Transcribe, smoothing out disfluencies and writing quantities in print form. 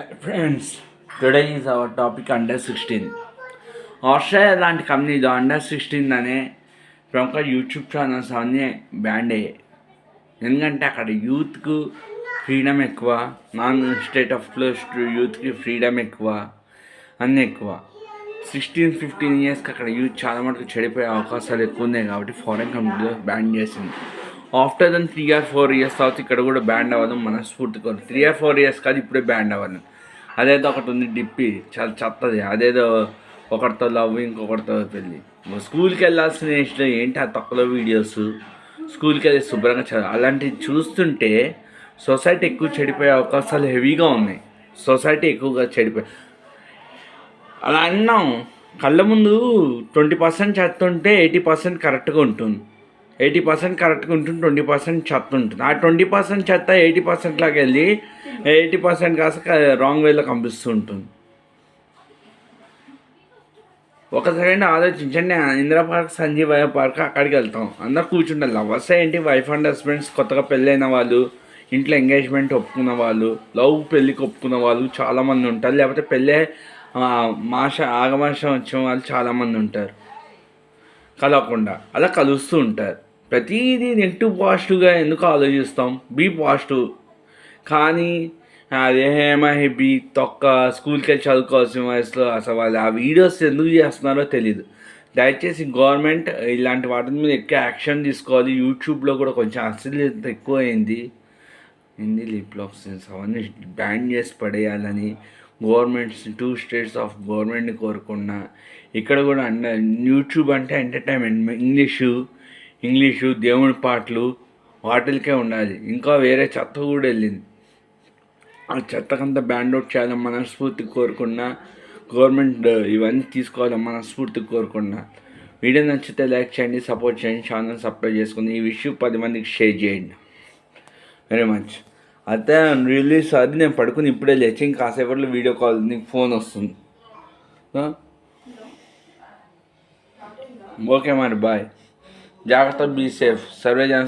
Hi friends, today is our topic under 16. Australia లాంటి కంపెనీలో under 16 అనే ప్రముఖ యూట్యూబ్ ఛానల్స్ అన్నీ బ్యాండ్ అయ్యాయి. ఎందుకంటే అక్కడ యూత్కు ఫ్రీడమ్ ఎక్కువ, నాన్ స్టేట్ ఆఫ్ క్లోజ్ యూత్కి ఫ్రీడమ్ ఎక్కువ, అన్నీ ఎక్కువ. 16-15 ఇయర్స్కి అక్కడ యూత్ చాలా మటుకు చెడిపోయే అవకాశాలు ఎక్కువ ఉన్నాయి కాబట్టి ఫారెన్ కంపెనీలో బ్యాన్ చేసింది. ఆఫ్టర్ దెన్ 3 or 4 years తర్వాత ఇక్కడ కూడా బ్యాండ్ అవ్వదు మనస్ఫూర్తిగా. 3 or 4 years కాదు, ఇప్పుడే బ్యాండ్ అవ్వదు. అదేదో ఒకటి ఉంది డిప్పి, చాలా చెత్తది. అదేదో ఒకరితో లవ్, ఇంకొకరితో పెళ్ళి. స్కూల్కి వెళ్ళాల్సిన ఏజ్లో ఏంటి ఆ తక్కువ వీడియోస్, స్కూల్కి వెళ్ళి శుభ్రంగా చదువు. అలాంటివి చూస్తుంటే సొసైటీ ఎక్కువ చెడిపోయే అవకాశాలు హెవీగా ఉన్నాయి. సొసైటీ ఎక్కువగా చెడిపోయి అలా అన్నాం. కళ్ళ ముందు 20% చెత్త ఉంటే 80% కరెక్ట్గా ఉంటుంది. 80% కరెక్ట్గా ఉంటుంది, 20% చెత్త ఉంటుంది. ఆ 20% చెత్త 80% లాగా వెళ్ళి 80% కాస్త రాంగ్ వేలో కనిపిస్తూ ఉంటుంది. ఒక సెకండ్ ఆలోచించండి. ఇందిరా పార్క్, సంజీవ్ పార్క్, అక్కడికి వెళ్తాం. అందరు కూర్చుంటారు. లవర్స్ ఏంటి, వైఫ్ అండ్ హస్బెండ్స్, కొత్తగా పెళ్ళైన వాళ్ళు, ఇంట్లో ఎంగేజ్మెంట్ ఒప్పుకున్న వాళ్ళు, లవ్ పెళ్ళికి ఒప్పుకున్న వాళ్ళు చాలామంది ఉంటారు. లేకపోతే పెళ్ళే ఆగమాషం వచ్చిన వాళ్ళు చాలామంది ఉంటారు. కలవకుండా అలా కలుస్తూ ఉంటారు. ప్రతిదీ నెగిటివ్ పాజిటివ్గా ఎందుకు ఆలోచిస్తాం? Be positive. కానీ అదే హేమీ తొక్క స్కూల్కి వెళ్ళి చదువుకోవాల్సిన వయసులో అసలు వాళ్ళు ఆ వీడియోస్ ఎందుకు చేస్తున్నారో తెలీదు. దయచేసి గవర్నమెంట్ ఇలాంటి వాటి మీద ఎక్కువ యాక్షన్ తీసుకోవాలి. యూట్యూబ్లో కూడా కొంచెం అశ్లీలత ఎక్కువ అయింది. హిందీ లిప్ లాక్స్ అవన్నీ బ్యాన్ చేసి పడేయాలని గవర్నమెంట్స్ 2 states ఆఫ్ గవర్నమెంట్ని కోరుకున్నా. ఇక్కడ కూడా యూట్యూబ్ అంటే ఎంటర్టైన్మెంట్, ఇంగ్లీషు దేవుడి పాటలు వాటికే ఉండాలి. ఇంకా వేరే చెత్త కూడా వెళ్ళింది. ఆ చెత్తకంతా బ్యాండ్ అవుట్ చేయాలని మనస్ఫూర్తిగా కోరుకున్నా. గవర్నమెంట్ ఇవన్నీ తీసుకోవాలని మనస్ఫూర్తిగా కోరుకున్నా. వీడియో నచ్చితే లైక్ చేయండి, సపోర్ట్ చేయండి, ఛానల్ సబ్స్క్రైబ్ చేసుకుని ఈ విషయం 10 మందికి షేర్ చేయండి. Very much. అయితే రిలీజ్ అది నేను పడుకుని ఇప్పుడే లేచి ఇంకాసేపట్లో వీడియో కాల్ నీకు ఫోన్ వస్తుంది. ఓకే మరి బాయ్. జాగ్రత్త, బీ సేఫ్. సర్వే జన